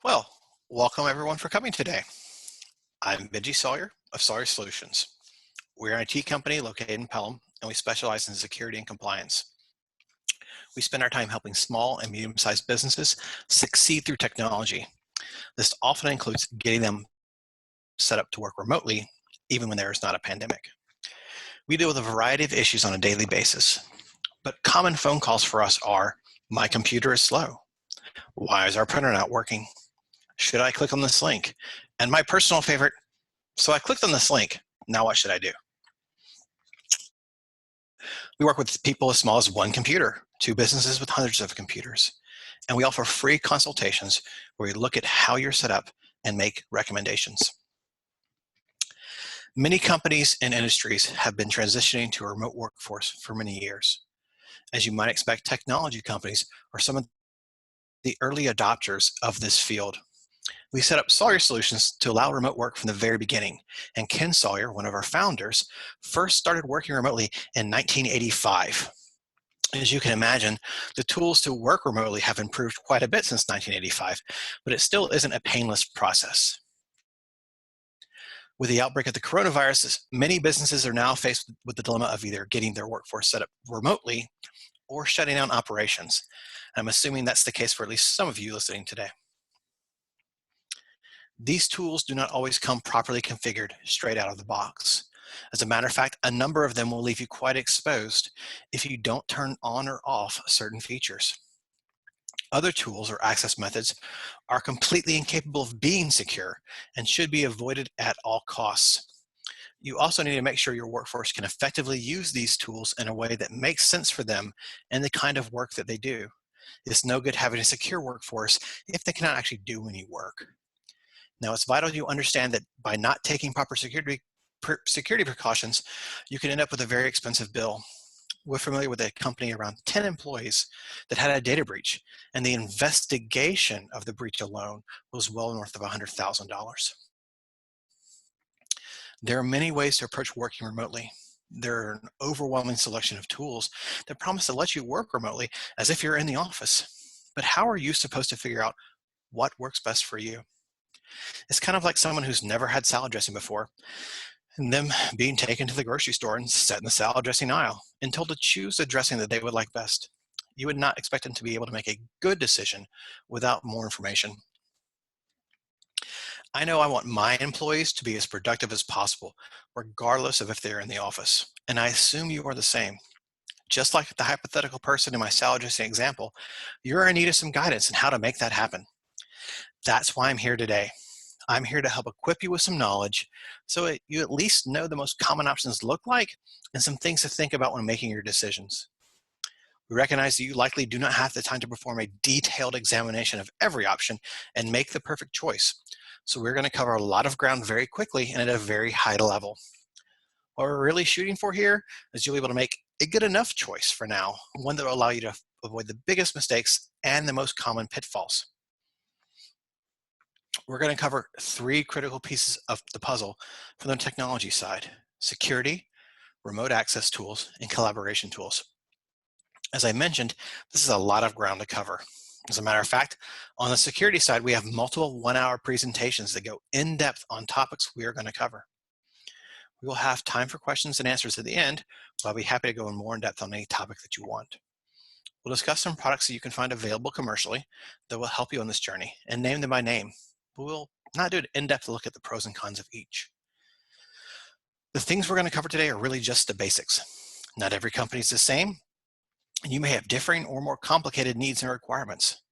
Well, welcome everyone for coming today. I'm Sawyer of Sawyer Solutions. We're an IT company located in Pelham, and we specialize in security and compliance. We spend our time helping small and medium-sized businesses succeed through technology. This often includes getting them set up to work remotely, even when there is not a pandemic. We deal with a variety of issues on a daily basis, but common phone calls for us are, my computer is slow. Why is our printer not working? Should I click on this link? And my personal favorite, so I clicked on this link. Now what should I do? We work with people as small as one computer to businesses with hundreds of computers. And we offer free consultations where we look at how you're set up and make recommendations. Many companies and industries have been transitioning to a remote workforce for many years. As you might expect, technology companies are some of the early adopters of this field. We set up Sawyer Solutions to allow remote work from the very beginning. And Ken Sawyer, one of our founders, first started working remotely in 1985. As you can imagine, the tools to work remotely have improved quite a bit since 1985, but it still isn't a painless process. With the outbreak of the coronavirus, many businesses are now faced with the dilemma of either getting their workforce set up remotely or shutting down operations. I'm assuming that's the case for at least some of you listening today. These tools do not always come properly configured straight out of the box. As a matter of fact, a number of them will leave you quite exposed if you don't turn on or off certain features. Other tools or access methods are completely incapable of being secure and should be avoided at all costs. You also need to make sure your workforce can effectively use these tools in a way that makes sense for them and the kind of work that they do. It's no good having a secure workforce if they cannot actually do any work. Now, it's vital you understand that by not taking proper security precautions, you can end up with a very expensive bill. We're familiar with a company around 10 employees that had a data breach, and the investigation of the breach alone was well north of $100,000. There are many ways to approach working remotely. There are an overwhelming selection of tools that promise to let you work remotely as if you're in the office. But how are you supposed to figure out what works best for you? It's kind of like someone who's never had salad dressing before, and them being taken to the grocery store and set in the salad dressing aisle and told to choose the dressing that they would like best. You would not expect them to be able to make a good decision without more information. I know I want my employees to be as productive as possible, regardless of if they're in the office, and I assume you are the same. Just like the hypothetical person in my salad dressing example, you're in need of some guidance on how to make that happen. That's why I'm here today. I'm here to help equip you with some knowledge so you at least know the most common options look like and some things to think about when making your decisions. We recognize that you likely do not have the time to perform a detailed examination of every option and make the perfect choice. So we're going to cover a lot of ground very quickly and at a very high level. What we're really shooting for here is you'll be able to make a good enough choice for now, one that will allow you to avoid the biggest mistakes and the most common pitfalls. We're going to cover three critical pieces of the puzzle from the technology side: security, remote access tools, and collaboration tools. As I mentioned, this is a lot of ground to cover. As a matter of fact, on the security side, we have multiple one-hour presentations that go in depth on topics we are going to cover. We will have time for questions and answers at the end, but I'll be happy to go in more in depth on any topic that you want. We'll discuss some products that you can find available commercially that will help you on this journey and name them by name. But we'll not do an in-depth look at the pros and cons of each. The things we're going to cover today are really just the basics. Not every company is the same, and you may have differing or more complicated needs and requirements.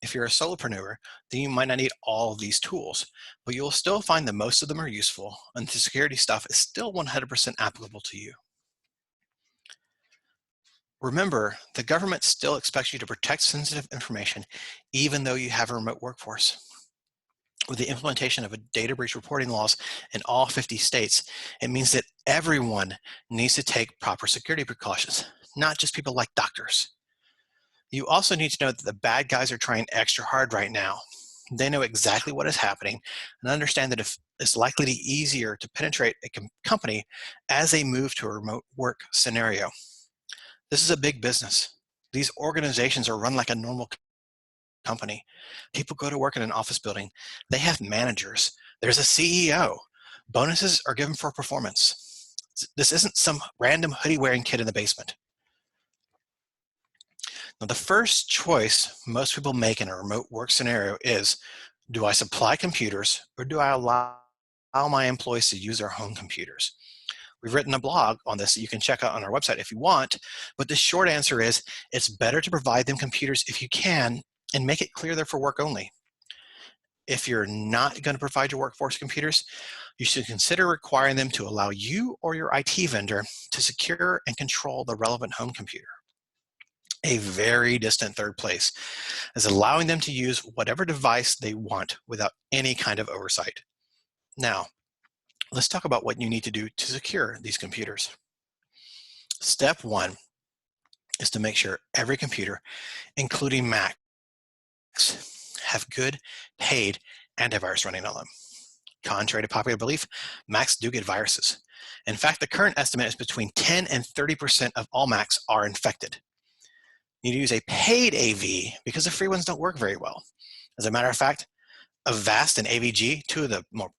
If you're a solopreneur, then you might not need all of these tools, but you'll still find that most of them are useful, and the security stuff is still 100% applicable to you. Remember, the government still expects you to protect sensitive information, even though you have a remote workforce. With the implementation of data breach reporting laws in all 50 states, it means that everyone needs to take proper security precautions, not just people like doctors. You also need to know that the bad guys are trying extra hard right now. They know exactly what is happening and understand that if it's likely to be easier to penetrate a company as they move to a remote work scenario. This is a big business. These organizations are run like a normal company. People go to work in an office building. They have managers. There's a CEO. Bonuses are given for performance. This isn't some random hoodie-wearing kid in the basement. Now, the first choice most people make in a remote work scenario is, do I supply computers or do I allow my employees to use their home computers? We've written a blog on this that you can check out on our website if you want, but the short answer is it's better to provide them computers if you can and make it clear they're for work only. If you're not going to provide your workforce computers, you should consider requiring them to allow you or your IT vendor to secure and control the relevant home computer. A very distant third place is allowing them to use whatever device they want without any kind of oversight. Now, let's talk about what you need to do to secure these computers. Step one is to make sure every computer, including Macs, have good, paid antivirus running on them. Contrary to popular belief, Macs do get viruses. In fact, the current estimate is between 10 and 30% of all Macs are infected. You need to use a paid AV because the free ones don't work very well. As a matter of fact, Avast and AVG, two of the more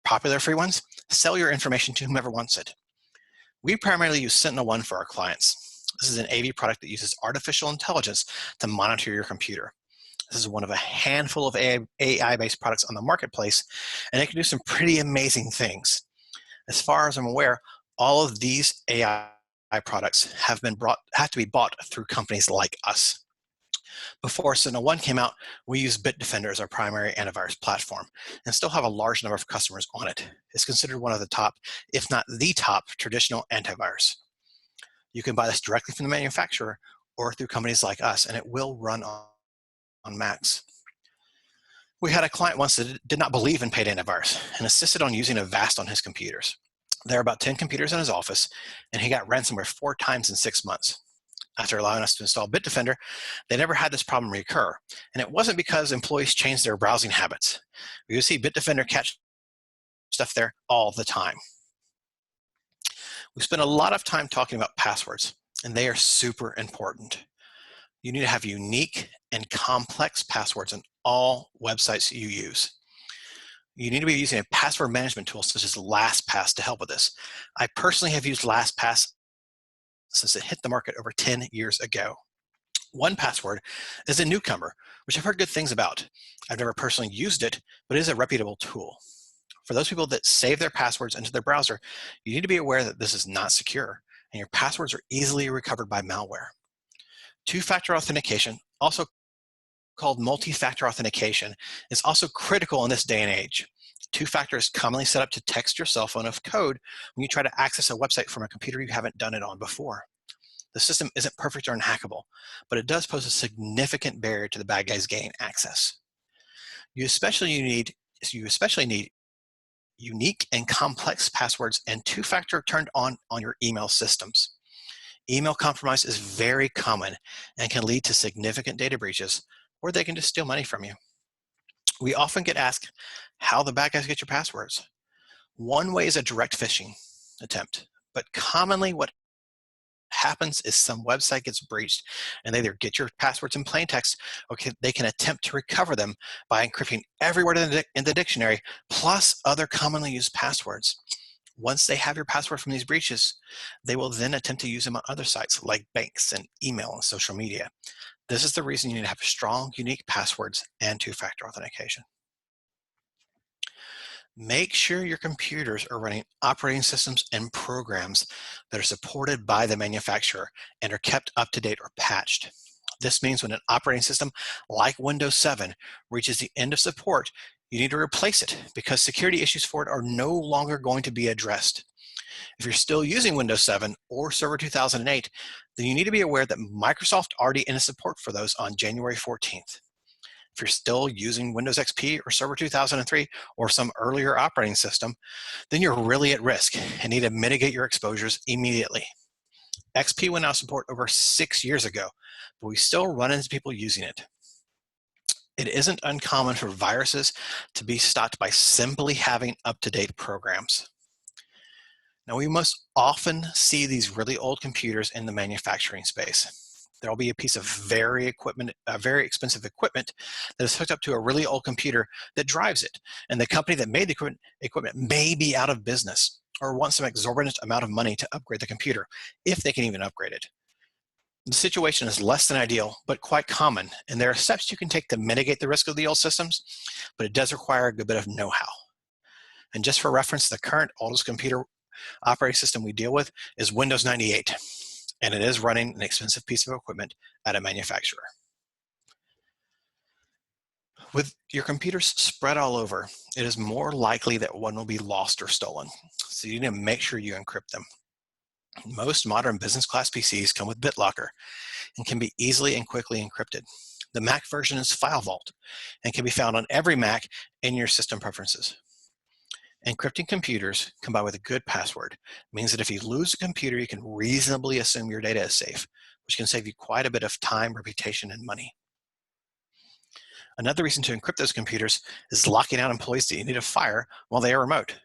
popular free ones, sell your information to whomever wants it. We primarily use SentinelOne for our clients. This is an AV product that uses artificial intelligence to monitor your computer. This is one of a handful of AI-based products on the marketplace, and it can do some pretty amazing things. As far as I'm aware, all of these AI products have to be bought through companies like us. Before SentinelOne came out, we used Bitdefender as our primary antivirus platform and still have a large number of customers on it. It's considered one of the top, if not the top, traditional antivirus. You can buy this directly from the manufacturer or through companies like us, and it will run on Macs. We had a client once that did not believe in paid antivirus and insisted on using Avast on his computers. There are about 10 computers in his office, and he got ransomware 4 times in 6 months. After allowing us to install Bitdefender, they never had this problem recur. And it wasn't because employees changed their browsing habits. You see Bitdefender catch stuff there all the time. We spent a lot of time talking about passwords, and they are super important. You need to have unique and complex passwords on all websites you use. You need to be using a password management tool such as LastPass to help with this. I personally have used LastPass since it hit the market over 10 years ago. 1Password is a newcomer, which I've heard good things about. I've never personally used it, but it is a reputable tool. For those people that save their passwords into their browser, you need to be aware that this is not secure, and your passwords are easily recovered by malware. Two-factor authentication, also called multi-factor authentication, is also critical in this day and age. Two-factor is commonly set up to text your cell phone of code when you try to access a website from a computer you haven't done it on before. The system isn't perfect or unhackable, but it does pose a significant barrier to the bad guys gaining access. You especially need unique and complex passwords and two-factor turned on your email systems. Email compromise is very common and can lead to significant data breaches, or they can just steal money from you. We often get asked how the bad guys get your passwords. One way is a direct phishing attempt, but commonly what happens is some website gets breached and they either get your passwords in plain text or they can attempt to recover them by encrypting every word in the dictionary plus other commonly used passwords. Once they have your password from these breaches, they will then attempt to use them on other sites like banks and email and social media. This is the reason you need to have strong, unique passwords and two-factor authentication. Make sure your computers are running operating systems and programs that are supported by the manufacturer and are kept up to date or patched. This means when an operating system like Windows 7 reaches the end of support, you need to replace it because security issues for it are no longer going to be addressed. If you're still using Windows 7 or Server 2008, then you need to be aware that Microsoft already ended support for those on January 14th. If you're still using Windows XP or Server 2003 or some earlier operating system, then you're really at risk and need to mitigate your exposures immediately. XP went out of support over 6 years ago, but we still run into people using it. It isn't uncommon for viruses to be stopped by simply having up-to-date programs. Now, we most often see these really old computers in the manufacturing space. There will be a piece of very expensive equipment that is hooked up to a really old computer that drives it. And the company that made the equipment may be out of business or want some exorbitant amount of money to upgrade the computer, if they can even upgrade it. The situation is less than ideal, but quite common, and there are steps you can take to mitigate the risk of the old systems, but it does require a good bit of know-how. And just for reference, the current oldest computer operating system we deal with is Windows 98, and it is running an expensive piece of equipment at a manufacturer. With your computers spread all over, it is more likely that one will be lost or stolen, so you need to make sure you encrypt them. Most modern business class PCs come with BitLocker and can be easily and quickly encrypted. The Mac version is File Vault and can be found on every Mac in your system preferences. Encrypting computers combined with a good password means that if you lose a computer, you can reasonably assume your data is safe, which can save you quite a bit of time, reputation, and money. Another reason to encrypt those computers is locking out employees that you need to fire while they are remote.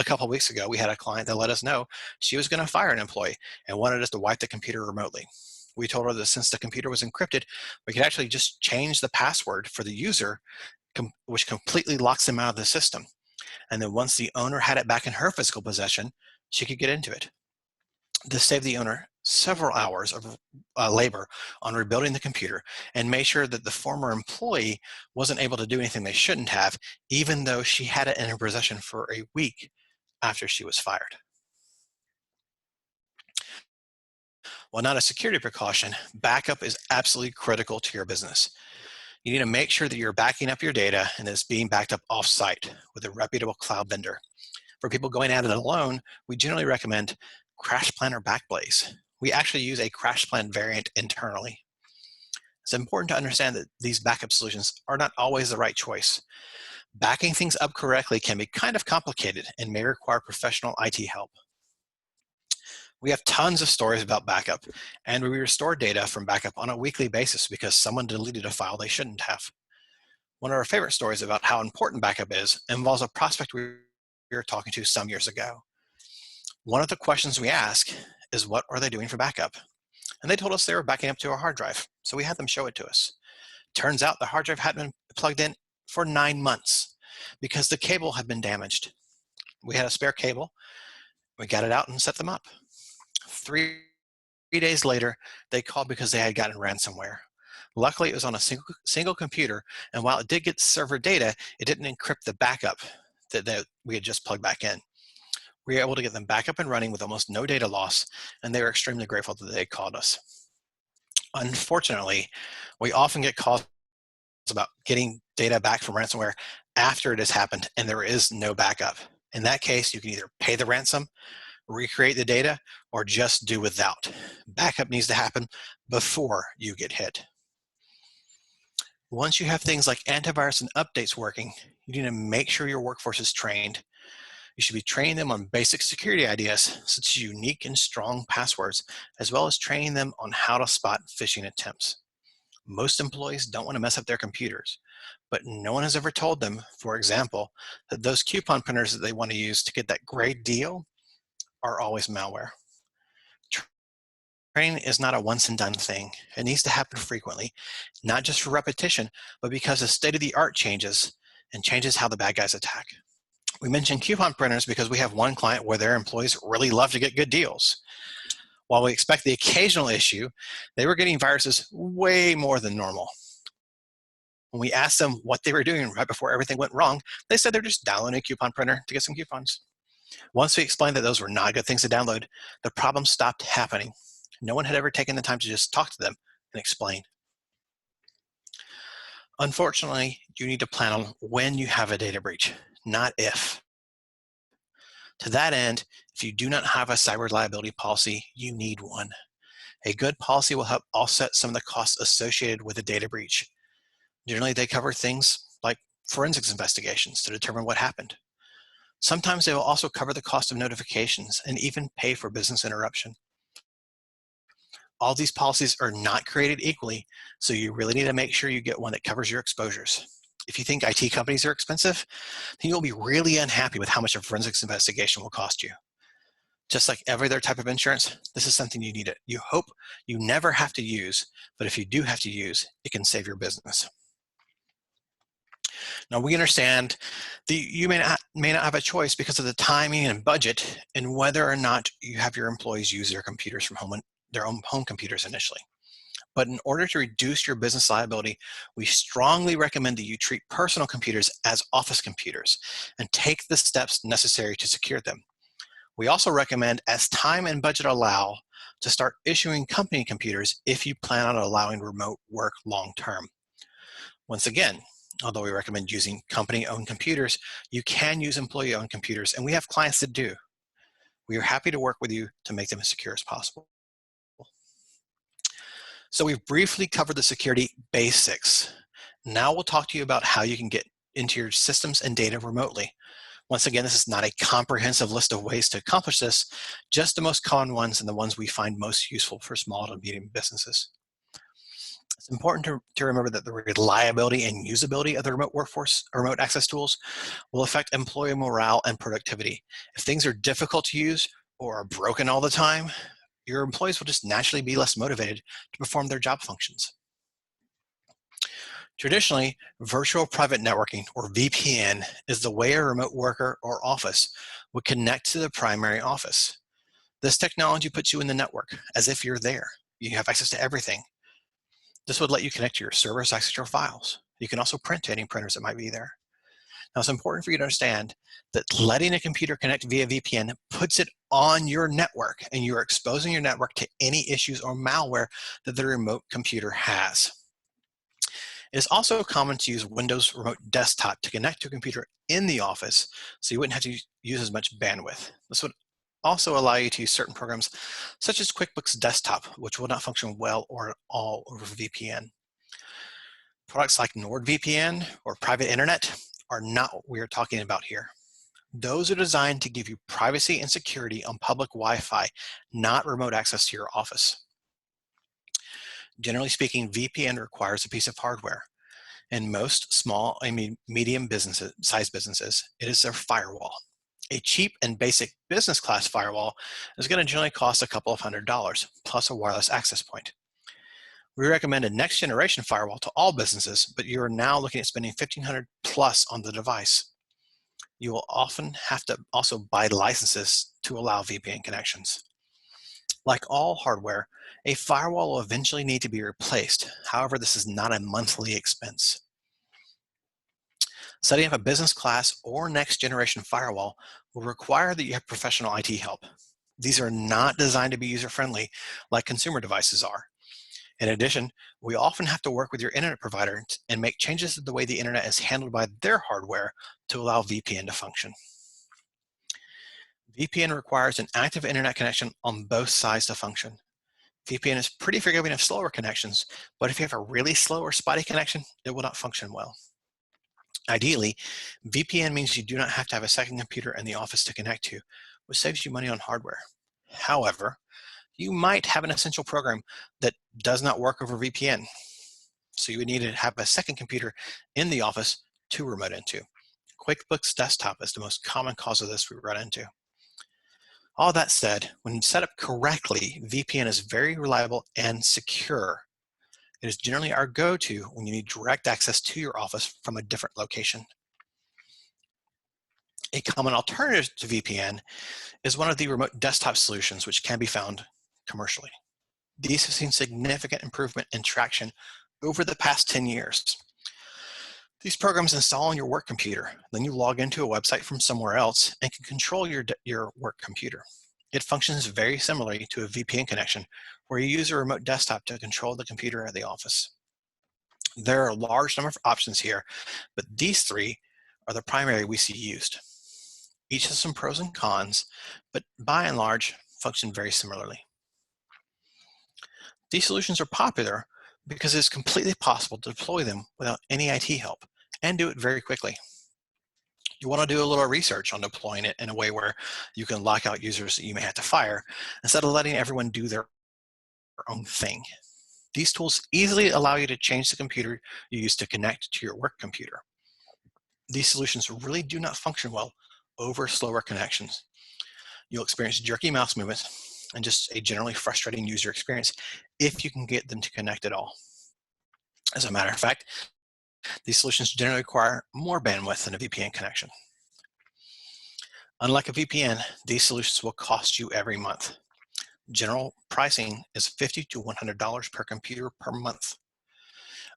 A couple of weeks ago, we had a client that let us know she was going to fire an employee and wanted us to wipe the computer remotely. We told her that since the computer was encrypted, we could actually just change the password for the user, which completely locks them out of the system. And then once the owner had it back in her physical possession, she could get into it. This saved the owner several hours of labor on rebuilding the computer and made sure that the former employee wasn't able to do anything they shouldn't have, even though she had it in her possession for a week after she was fired. While not a security precaution, backup is absolutely critical to your business. You need to make sure that you're backing up your data and that it's being backed up off-site with a reputable cloud vendor. For people going at it alone, we generally recommend CrashPlan or Backblaze. We actually use a CrashPlan variant internally. It's important to understand that these backup solutions are not always the right choice. Backing things up correctly can be kind of complicated and may require professional IT help. We have tons of stories about backup, and we restore data from backup on a weekly basis because someone deleted a file they shouldn't have. One of our favorite stories about how important backup is involves a prospect we were talking to some years ago. One of the questions we ask is, what are they doing for backup? And they told us they were backing up to a hard drive, so we had them show it to us. Turns out the hard drive hadn't been plugged in for 9 months because the cable had been damaged. We had a spare cable. We got it out and set them up. 3 days later, they called because they had gotten ransomware. Luckily, it was on a single computer, and while it did get server data, it didn't encrypt the backup that we had just plugged back in. We were able to get them back up and running with almost no data loss, and they were extremely grateful that they called us. Unfortunately, we often get calls about getting data back from ransomware after it has happened and there is no backup. In that case, you can either pay the ransom, recreate the data, or just do without. Backup needs to happen before you get hit. Once you have things like antivirus and updates working, you need to make sure your workforce is trained. You should be training them on basic security ideas, such as unique and strong passwords, as well as training them on how to spot phishing attempts. Most employees don't want to mess up their computers, but no one has ever told them, for example, that those coupon printers that they want to use to get that great deal are always malware. Training is not a once and done thing. It needs to happen frequently, not just for repetition, but because the state of the art changes and changes how the bad guys attack. We mentioned coupon printers because we have one client where their employees really love to get good deals. While we expect the occasional issue, they were getting viruses way more than normal. When we asked them what they were doing right before everything went wrong, they said they're just downloading a coupon printer to get some coupons. Once we explained that those were not good things to download, the problem stopped happening. No one had ever taken the time to just talk to them and explain. Unfortunately, you need to plan on when you have a data breach, not if. To that end, if you do not have a cyber liability policy, you need one. A good policy will help offset some of the costs associated with a data breach. Generally, they cover things like forensics investigations to determine what happened. Sometimes they will also cover the cost of notifications and even pay for business interruption. All these policies are not created equally, so you really need to make sure you get one that covers your exposures. If you think IT companies are expensive, then you'll be really unhappy with how much a forensics investigation will cost you. Just like every other type of insurance, this is something you need. You hope you never have to use, but if you do have to use, it can save your business. Now we understand that you may not have a choice because of the timing and budget and whether or not you have your employees use their computers from home, their own home computers initially. But in order to reduce your business liability, we strongly recommend that you treat personal computers as office computers and take the steps necessary to secure them. We also recommend, as time and budget allow, to start issuing company computers if you plan on allowing remote work long term. Once again, although we recommend using company-owned computers, you can use employee-owned computers, and we have clients that do. We are happy to work with you to make them as secure as possible. So we've briefly covered the security basics. Now we'll talk to you about how you can get into your systems and data remotely. Once again, this is not a comprehensive list of ways to accomplish this, just the most common ones and the ones we find most useful for small to medium businesses. It's important to remember that the reliability and usability of the remote workforce or remote access tools will affect employee morale and productivity. If things are difficult to use or are broken all the time, your employees will just naturally be less motivated to perform their job functions. Traditionally, virtual private networking, or VPN, is the way a remote worker or office would connect to the primary office. This technology puts you in the network as if you're there. You have access to everything. This would let you connect to your servers, access your files. You can also print to any printers that might be there. Now, it's important for you to understand that letting a computer connect via VPN puts it on your network, and you're exposing your network to any issues or malware that the remote computer has. It is also common to use Windows Remote Desktop to connect to a computer in the office, so you wouldn't have to use as much bandwidth. This would also allow you to use certain programs such as QuickBooks Desktop, which will not function well or at all over VPN. Products like NordVPN or private internet are not what we are talking about here. Those are designed to give you privacy and security on public Wi-Fi, not remote access to your office. Generally speaking, VPN requires a piece of hardware. In most small and medium size businesses, it is their firewall. A cheap and basic business class firewall is going to generally cost a couple of $100 plus a wireless access point. We recommend a next generation firewall to all businesses, but you are now looking at spending $1,500 plus on the device. You will often have to also buy licenses to allow VPN connections. Like all hardware, a firewall will eventually need to be replaced. However, this is not a monthly expense. Setting up a business class or next generation firewall will require that you have professional IT help. These are not designed to be user-friendly like consumer devices are. In addition, we often have to work with your internet provider and make changes to the way the internet is handled by their hardware to allow VPN to function. VPN requires an active internet connection on both sides to function. VPN is pretty forgiving of slower connections, but if you have a really slow or spotty connection, it will not function well. Ideally, VPN means you do not have to have a second computer in the office to connect to, which saves you money on hardware. However, you might have an essential program that does not work over VPN, so you would need to have a second computer in the office to remote into. QuickBooks Desktop is the most common cause of this we run into. All that said, when set up correctly, VPN is very reliable and secure. It is generally our go-to when you need direct access to your office from a different location. A common alternative to VPN is one of the remote desktop solutions which can be found commercially. These have seen significant improvement in traction over the past 10 years. These programs install on your work computer. Then you log into a website from somewhere else and can control your work computer. It functions very similarly to a VPN connection where you use a remote desktop to control the computer at the office. There are a large number of options here, but these three are the primary we see used. Each has some pros and cons, but by and large, function very similarly. These solutions are popular because it is completely possible to deploy them without any IT help and do it very quickly. You want to do a little research on deploying it in a way where you can lock out users that you may have to fire instead of letting everyone do their own thing. These tools easily allow you to change the computer you use to connect to your work computer. These solutions really do not function well over slower connections. You'll experience jerky mouse movements and just a generally frustrating user experience if you can get them to connect at all. As a matter of fact, these solutions generally require more bandwidth than a VPN connection. Unlike a VPN, these solutions will cost you every month. General pricing is $50 to $100 per computer per month.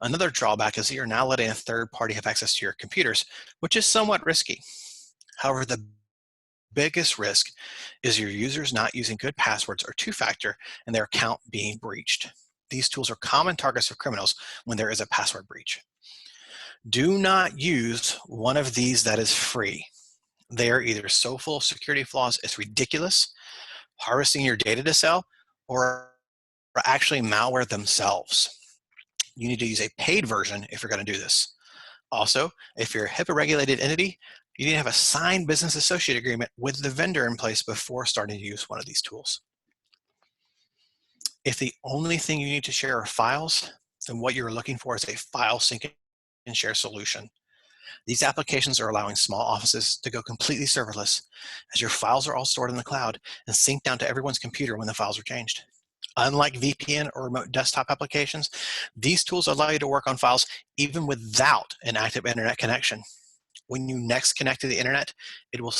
Another drawback is that you're now letting a third party have access to your computers, which is somewhat risky. However, the biggest risk is your users not using good passwords or two-factor and their account being breached. These tools are common targets of criminals when there is a password breach. Do not use one of these that is free. They are either so full of security flaws it's ridiculous, harvesting your data to sell, or are actually malware themselves. You need to use a paid version if you're going to do this. Also, if you're a HIPAA-regulated entity, you need to have a signed business associate agreement with the vendor in place before starting to use one of these tools. If the only thing you need to share are files, then what you're looking for is a file sync and share solution. These applications are allowing small offices to go completely serverless, as your files are all stored in the cloud and synced down to everyone's computer when the files are changed. Unlike VPN or remote desktop applications, these tools allow you to work on files even without an active internet connection. When you next connect to the internet, it will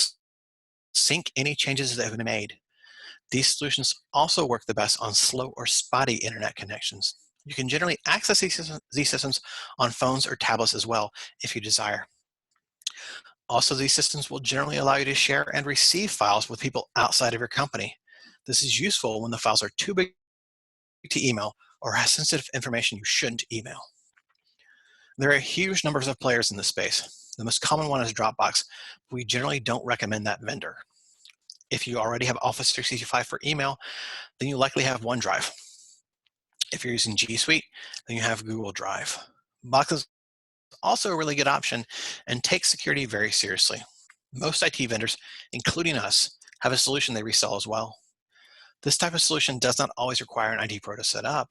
sync any changes that have been made. These solutions also work the best on slow or spotty internet connections. You can generally access these systems on phones or tablets as well if you desire. Also, these systems will generally allow you to share and receive files with people outside of your company. This is useful when the files are too big to email or has sensitive information you shouldn't email. There are huge numbers of players in this space. The most common one is Dropbox. We generally don't recommend that vendor. If you already have Office 365 for email, then you likely have OneDrive. If you're using G Suite, then you have Google Drive. Box is also a really good option and takes security very seriously. Most IT vendors, including us, have a solution they resell as well. This type of solution does not always require an IT pro to set up,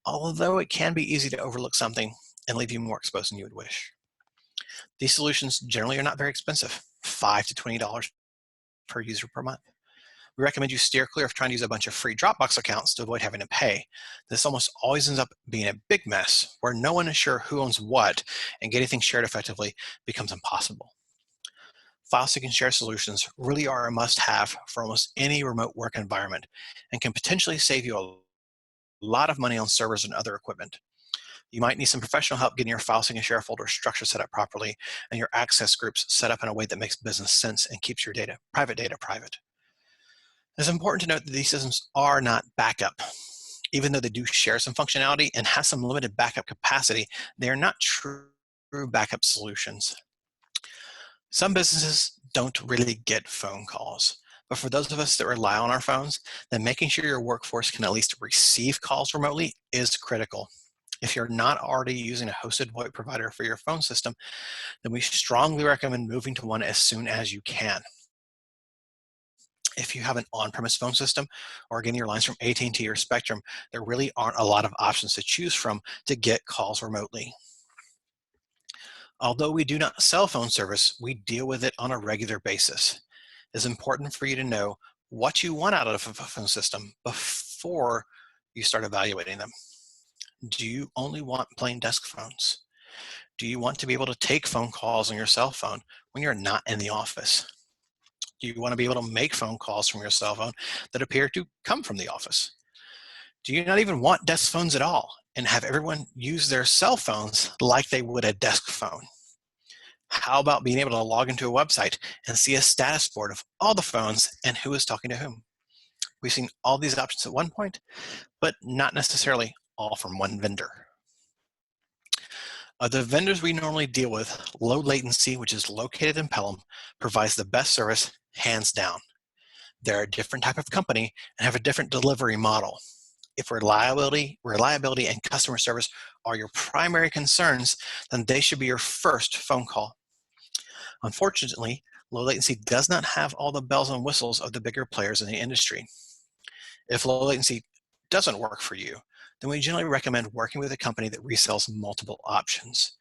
although it can be easy to overlook something and leave you more exposed than you would wish. These solutions generally are not very expensive, $5 to $20 per user per month. We recommend you steer clear of trying to use a bunch of free Dropbox accounts to avoid having to pay. This almost always ends up being a big mess where no one is sure who owns what, and getting things shared effectively becomes impossible. File sync and share solutions really are a must-have for almost any remote work environment and can potentially save you a lot of money on servers and other equipment. You might need some professional help getting your file sync and share folder structure set up properly and your access groups set up in a way that makes business sense and keeps your private data private. It's important to note that these systems are not backup. Even though they do share some functionality and have some limited backup capacity, they are not true backup solutions. Some businesses don't really get phone calls, but for those of us that rely on our phones, then making sure your workforce can at least receive calls remotely is critical. If you're not already using a hosted VoIP provider for your phone system, then we strongly recommend moving to one as soon as you can. If you have an on-premise phone system or getting your lines from AT&T or Spectrum, there really aren't a lot of options to choose from to get calls remotely. Although we do not sell phone service, we deal with it on a regular basis. It's important for you to know what you want out of a phone system before you start evaluating them. Do you only want plain desk phones? Do you want to be able to take phone calls on your cell phone when you're not in the office? Do you want to be able to make phone calls from your cell phone that appear to come from the office? Do you not even want desk phones at all and have everyone use their cell phones like they would a desk phone? How about being able to log into a website and see a status board of all the phones and who is talking to whom? We've seen all these options at one point, but not necessarily all from one vendor. Of the vendors we normally deal with, low latency, which is located in Pelham, provides the best service, hands down. They're a different type of company and have a different delivery model. If reliability and customer service are your primary concerns, then they should be your first phone call. Unfortunately, low latency does not have all the bells and whistles of the bigger players in the industry. If low latency doesn't work for you, then we generally recommend working with a company that resells multiple options.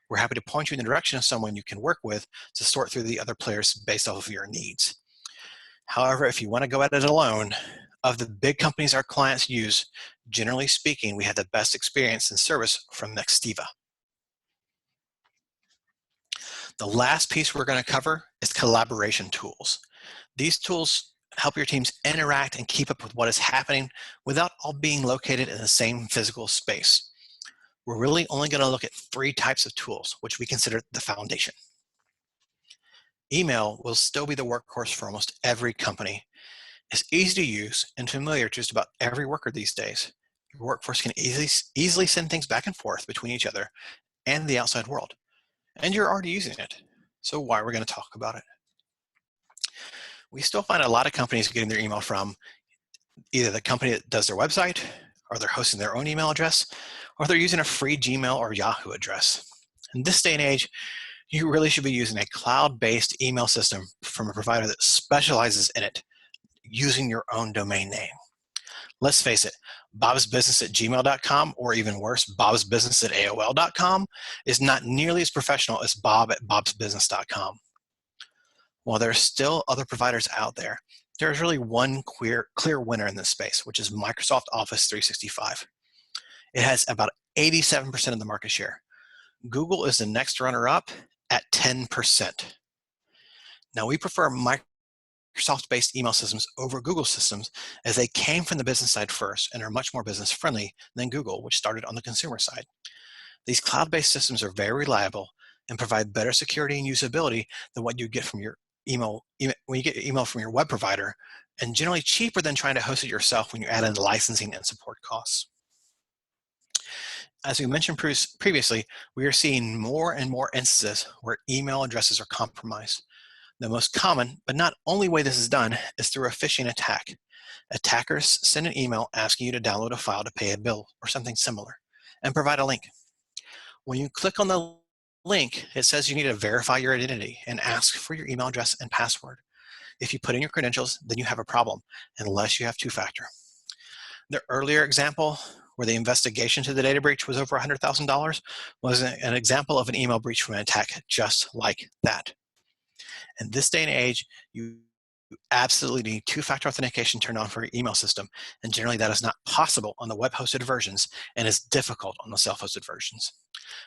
We're happy to point you in the direction of someone you can work with to sort through the other players based off of your needs. However, if you want to go at it alone, of the big companies our clients use, generally speaking, we had the best experience and service from Nextiva. The last piece we're going to cover is collaboration tools. These tools help your teams interact and keep up with what is happening without all being located in the same physical space. We're really only going to look at 3 types of tools, which we consider the foundation. Email will still be the workhorse for almost every company. It's easy to use and familiar to just about every worker these days. Your workforce can easily send things back and forth between each other and the outside world. And you're already using it. So why are we going to talk about it? We still find a lot of companies getting their email from either the company that does their website, or they're hosting their own email address, or they're using a free Gmail or Yahoo address. In this day and age, you really should be using a cloud-based email system from a provider that specializes in it, using your own domain name. Let's face it, bobsbusiness@gmail.com, or even worse, bobsbusiness@aol.com is not nearly as professional as bob@bobsbusiness.com. While there are still other providers out there, there is really one clear winner in this space, which is Microsoft Office 365. It has about 87% of the market share. Google is the next runner-up at 10%. Now, we prefer Microsoft-based email systems over Google systems, as they came from the business side first and are much more business-friendly than Google, which started on the consumer side. These cloud-based systems are very reliable and provide better security and usability than what you get from your email when you get email from your web provider, and generally cheaper than trying to host it yourself when you add in licensing and support costs. As we mentioned previously, we are seeing more and more instances where email addresses are compromised. The most common, but not only way this is done, is through a phishing attack. Attackers send an email asking you to download a file to pay a bill or something similar, and provide a link. When you click on the link, it says you need to verify your identity and ask for your email address and password. If you put in your credentials, then you have a problem, unless you have 2-factor. The earlier example, where the investigation to the data breach was over $100,000, was an example of an email breach from an attack just like that. In this day and age, you absolutely need 2-factor authentication turned on for your email system, and generally that is not possible on the web-hosted versions and is difficult on the self-hosted versions.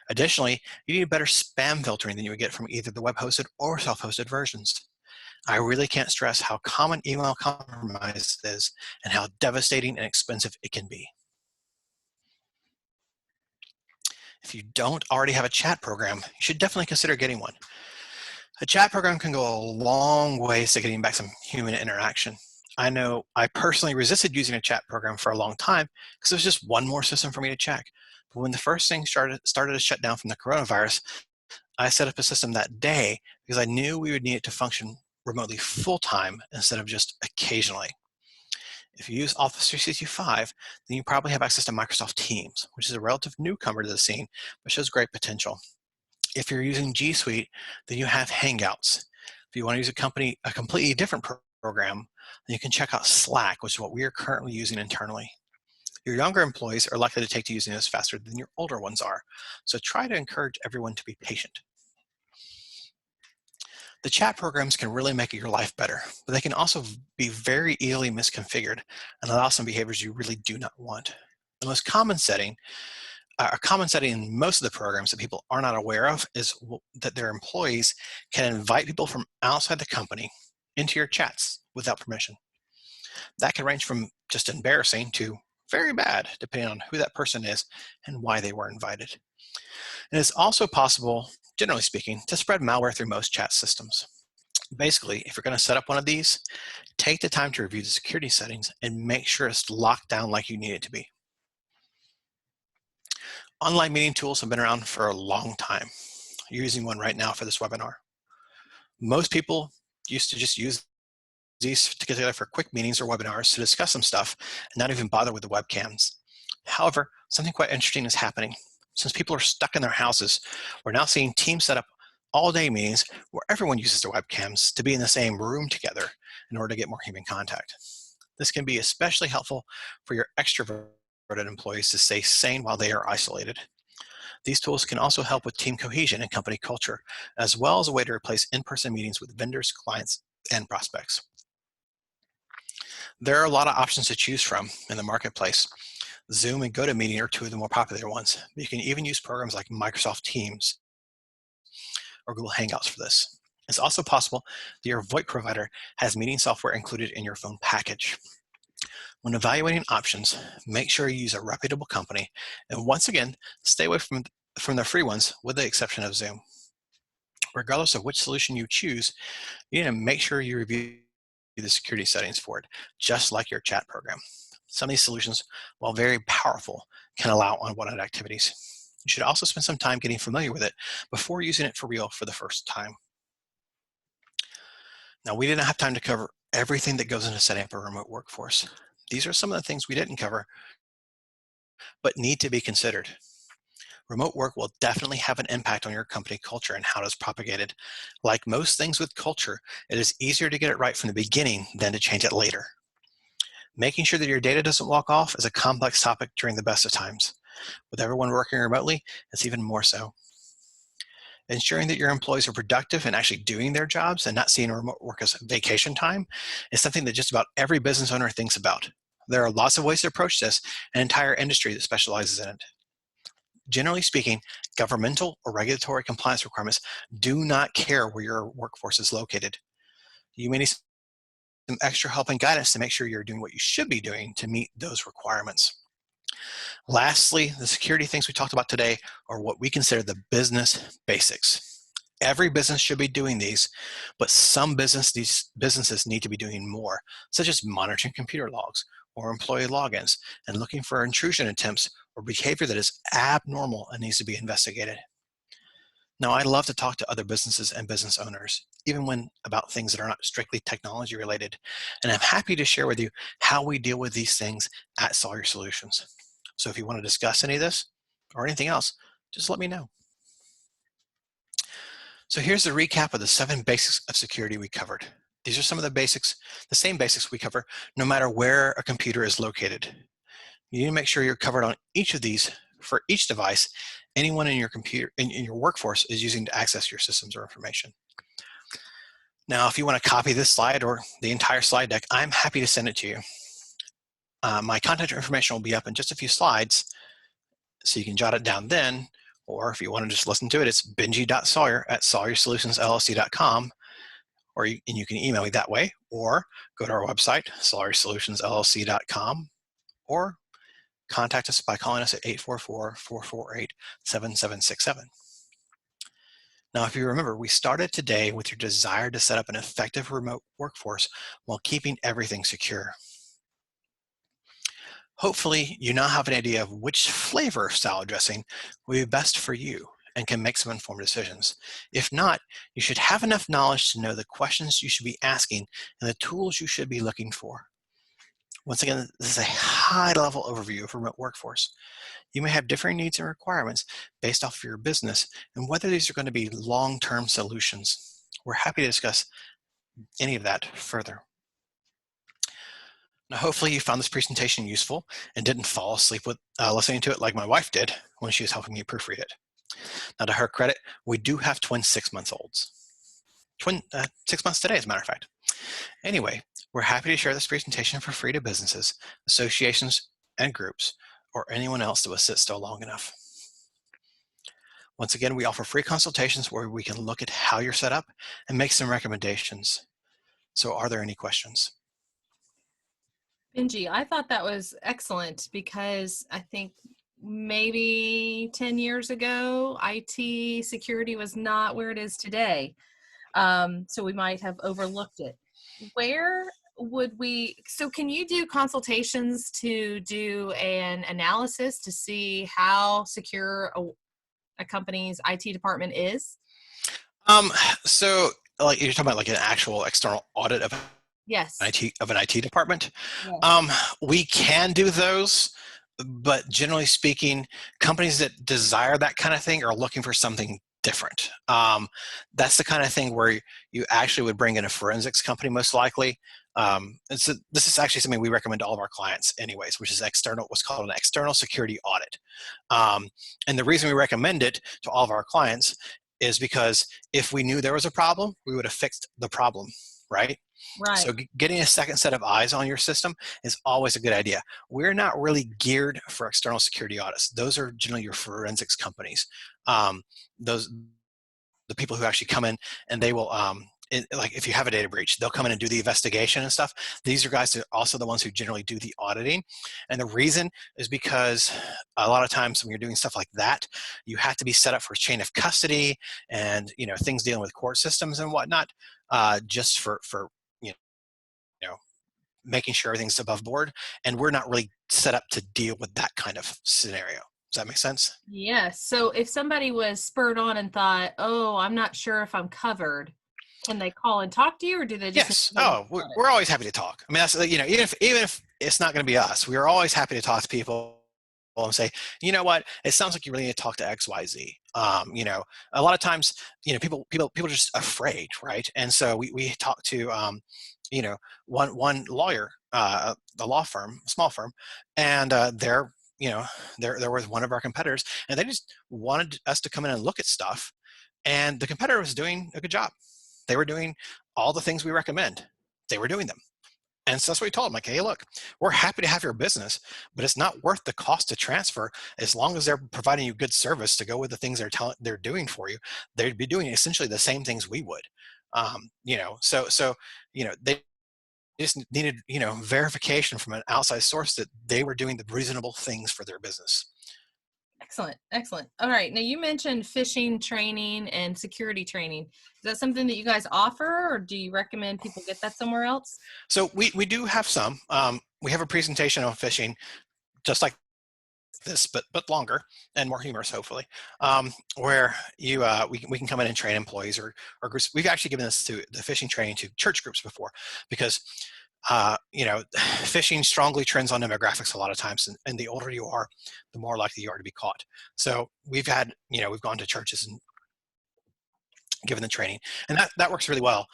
Additionally, you need better spam filtering than you would get from either the web-hosted or self-hosted versions. I really can't stress how common email compromise is and how devastating and expensive it can be. If you don't already have a chat program, you should definitely consider getting one. A chat program can go a long ways to getting back some human interaction. I know I personally resisted using a chat program for a long time because it was just one more system for me to check. But when the first thing started to shut down from the coronavirus, I set up a system that day because I knew we would need it to function remotely full-time instead of just occasionally. If you use Office 365, then you probably have access to Microsoft Teams, which is a relative newcomer to the scene, but shows great potential. If you're using G Suite, then you have Hangouts. If you want to use a completely different program, then you can check out Slack, which is what we are currently using internally. Your younger employees are likely to take to using this faster than your older ones are, so try to encourage everyone to be patient. The chat programs can really make your life better, but they can also be very easily misconfigured and allow some behaviors you really do not want. The most common setting, a common setting in most of the programs that people are not aware of, is that their employees can invite people from outside the company into your chats without permission. That can range from just embarrassing to very bad, depending on who that person is and why they were invited. And it's also possible, generally speaking, to spread malware through most chat systems. Basically, if you're going to set up one of these, take the time to review the security settings and make sure it's locked down like you need it to be. Online meeting tools have been around for a long time. You're using one right now for this webinar. Most people used to just use these to get together for quick meetings or webinars to discuss some stuff and not even bother with the webcams. However, something quite interesting is happening. Since people are stuck in their houses, we're now seeing teams set up all-day meetings where everyone uses their webcams to be in the same room together in order to get more human contact. This can be especially helpful for your extroverted employees to stay sane while they are isolated. These tools can also help with team cohesion and company culture, as well as a way to replace in-person meetings with vendors, clients, and prospects. There are a lot of options to choose from in the marketplace. Zoom and GoToMeeting are two of the more popular ones. You can even use programs like Microsoft Teams or Google Hangouts for this. It's also possible that your VoIP provider has meeting software included in your phone package. When evaluating options, make sure you use a reputable company, and once again, stay away from the free ones with the exception of Zoom. Regardless of which solution you choose, you need to make sure you review the security settings for it, just like your chat program. Some of these solutions, while very powerful, can allow unwanted activities. You should also spend some time getting familiar with it before using it for real for the first time. Now, we didn't have time to cover everything that goes into setting up a remote workforce. These are some of the things we didn't cover, but need to be considered. Remote work will definitely have an impact on your company culture and how it is propagated. Like most things with culture, it is easier to get it right from the beginning than to change it later. Making sure that your data doesn't walk off is a complex topic during the best of times. With everyone working remotely, it's even more so. Ensuring that your employees are productive and actually doing their jobs and not seeing remote work as vacation time is something that just about every business owner thinks about. There are lots of ways to approach this, an entire industry that specializes in it. Generally speaking, governmental or regulatory compliance requirements do not care where your workforce is located. You may need some extra help and guidance to make sure you're doing what you should be doing to meet those requirements. Lastly, the security things we talked about today are what we consider the business basics. Every business should be doing these, but some businesses need to be doing more, such as monitoring computer logs or employee logins and looking for intrusion attempts or behavior that is abnormal and needs to be investigated. Now, I love to talk to other businesses and business owners, even when about things that are not strictly technology related, and I'm happy to share with you how we deal with these things at Sawyer Solutions. So if you want to discuss any of this or anything else, just let me know. So here's the recap of the 7 basics of security we covered. These are some of the basics, the same basics we cover no matter where a computer is located. You need to make sure you're covered on each of these for each device anyone in your computer, in your workforce is using to access your systems or information. Now, if you want to copy this slide or the entire slide deck, I'm happy to send it to you. My contact information will be up in just a few slides, so you can jot it down then, or if you want to just listen to it, it's benji.sawyer@sawyersolutionsllc.com, and you can email me that way, or go to our website, sawyersolutionsllc.com, or contact us by calling us at 844-448-7767. Now, if you remember, we started today with your desire to set up an effective remote workforce while keeping everything secure. Hopefully, you now have an idea of which flavor of salad dressing will be best for you and can make some informed decisions. If not, you should have enough knowledge to know the questions you should be asking and the tools you should be looking for. Once again, this is a high-level overview of remote workforce. You may have differing needs and requirements based off of your business and whether these are going to be long-term solutions. We're happy to discuss any of that further. Now, hopefully you found this presentation useful and didn't fall asleep with listening to it like my wife did when she was helping me proofread it. Now, to her credit, we do have twin 6-month-olds. 6 months today, as a matter of fact. Anyway, we're happy to share this presentation for free to businesses, associations, and groups, or anyone else that will sit still long enough. Once again, we offer free consultations where we can look at how you're set up and make some recommendations. So are there any questions? Benji, I thought that was excellent because I think maybe 10 years ago, IT security was not where it is today. So we might have overlooked it. Where would so can you do consultations to do an analysis to see how secure a company's IT department is? So like you're talking about like an actual external audit of Yes. an IT department. Yes. We can do those, but generally speaking, companies that desire that kind of thing are looking for something different. That's the kind of thing where you actually would bring in a forensics company most likely. This is actually something we recommend to all of our clients anyways, which is what's called an external security audit. And the reason we recommend it to all of our clients is because if we knew there was a problem, we would have fixed the problem, right? So Right. getting a second set of eyes on your system is always a good idea. We're not really geared for external security audits. Those are generally your forensics companies. Those the people who actually come in and they will like if you have a data breach, they'll come in and do the investigation and stuff. These are guys that are also the ones who generally do the auditing. And the reason is because a lot of times when you're doing stuff like that, you have to be set up for chain of custody and things dealing with court systems and whatnot, just for you know making sure everything's above board. And we're not really set up to deal with that kind of scenario. Does that make sense? Yes. So if somebody was spurred on and thought, "Oh, I'm not sure if I'm covered," can they call and talk to you, or do they just need Yes. to get Oh, on it? we're always happy to talk. I mean, that's even if it's not going to be us, we are always happy to talk to people and say, you know what, it sounds like you really need to talk to X, Y, Z. A lot of times, people are just afraid, right? And so we talk to, one lawyer, a law firm, a small firm, and they're with one of our competitors, and they just wanted us to come in and look at stuff, and the competitor was doing a good job. They were doing all the things we recommend. They were doing them. And so that's what we told them, like, hey, look, we're happy to have your business, but it's not worth the cost to transfer as long as they're providing you good service to go with the things they're doing for you. They'd be doing essentially the same things we would. They just needed, verification from an outside source that they were doing the reasonable things for their business. Excellent. Excellent. All right. Now you mentioned phishing training and security training. Is that something that you guys offer, or do you recommend people get that somewhere else? So we do have some. We have a presentation on phishing, just like this, but longer and more humorous, hopefully, where we can come in and train employees or groups. We've actually given this to the phishing training to church groups before, because phishing strongly trends on demographics a lot of times, and the older you are, the more likely you are to be caught. So we've gone to churches and given the training, and that works really well.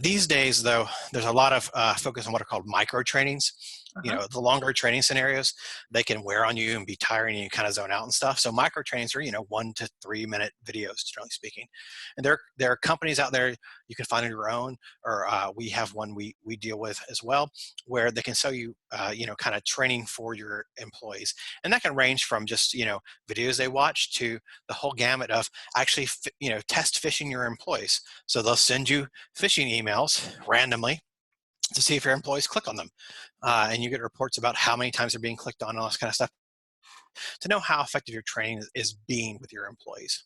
These days, though, there's a lot of focus on what are called micro trainings. Uh-huh. The longer training scenarios, they can wear on you and be tiring, and you kind of zone out and stuff. So micro trainings are 1 to 3 minute videos, generally speaking. And there are companies out there you can find on your own, or we have one we deal with as well, where they can sell you kind of training for your employees, and that can range from just videos they watch to the whole gamut of actually test phishing your employees. So they'll send you phishing emails randomly to see if your employees click on them, and you get reports about how many times they're being clicked on and all this kind of stuff, to know how effective your training is being with your employees.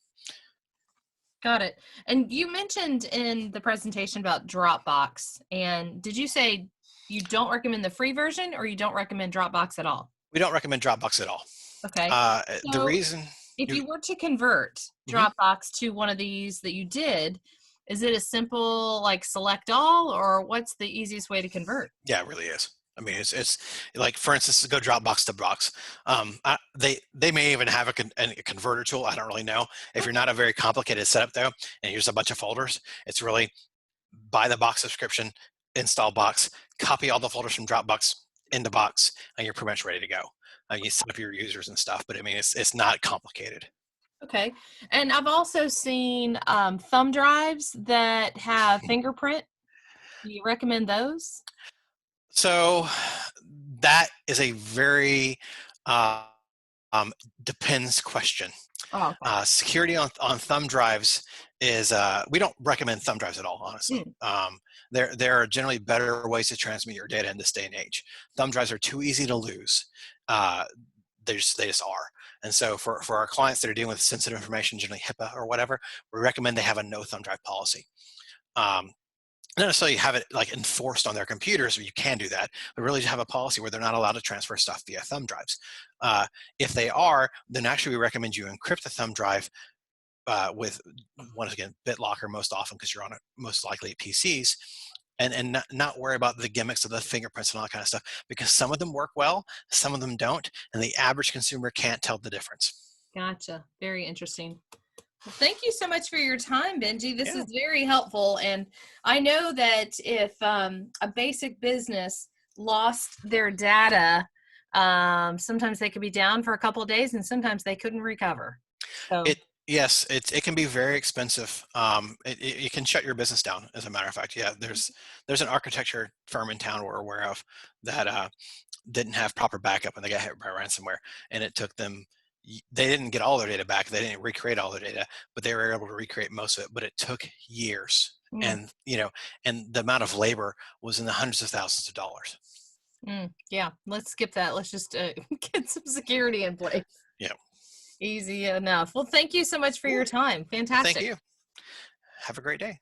Got it. And you mentioned in the presentation about Dropbox. And did you say you don't recommend the free version, or you don't recommend Dropbox at all? We don't recommend Dropbox at all. Okay. The So reason if you you were to convert Mhm. Dropbox to one of these that you did, is it a simple like select all, or what's the easiest way to convert? Yeah, it really is. I mean, it's like, for instance, to go Dropbox to Box. They may even have a converter tool. I don't really know. If you're not a very complicated setup though, and here's a bunch of folders, it's really buy the box subscription, install Box, copy all the folders from Dropbox into Box, and you're pretty much ready to go. You set up your users and stuff, but I mean, it's not complicated. Okay. And I've also seen thumb drives that have fingerprint. Do you recommend those? So that is a very uh, depends question. Oh, okay. Security on thumb drives is we don't recommend thumb drives at all, honestly. Mm, There are generally better ways to transmit your data in this day and age. Thumb drives are too easy to lose. Uh, they just are. And so for our clients that are dealing with sensitive information, generally HIPAA or whatever, we recommend they have a no thumb drive policy. Um, Not necessarily have it like enforced on their computers, or you can do that, but really just have a policy where they're not allowed to transfer stuff via thumb drives. Uh, if they are, then actually we recommend you encrypt the thumb drive with, once again, BitLocker most often, because you're on it most likely at PCs, and not worry about the gimmicks of the fingerprints and all that kind of stuff, because some of them work well, some of them don't, and the average consumer can't tell the difference. gotcha. Very interesting. Well, thank you so much for your time, Benji. This Yeah. is very helpful. And I know that if a basic business lost their data, sometimes they could be down for a couple of days and sometimes they couldn't recover. It So, Yes, it can be very expensive. It can shut your business down. As a matter of fact, yeah, there's an architecture firm in town we're aware of that didn't have proper backup and they got hit by ransomware, and it took them. They didn't get all their data back. They didn't recreate all their data, but they were able to recreate most of it. But it took years, Mm, and and the amount of labor was in the hundreds of thousands of dollars. yeah, let's skip that. Let's just get some security in place. Yeah. Easy enough. Well, thank you so much for Yeah. your time. Well, thank Fantastic. you. Have a great day.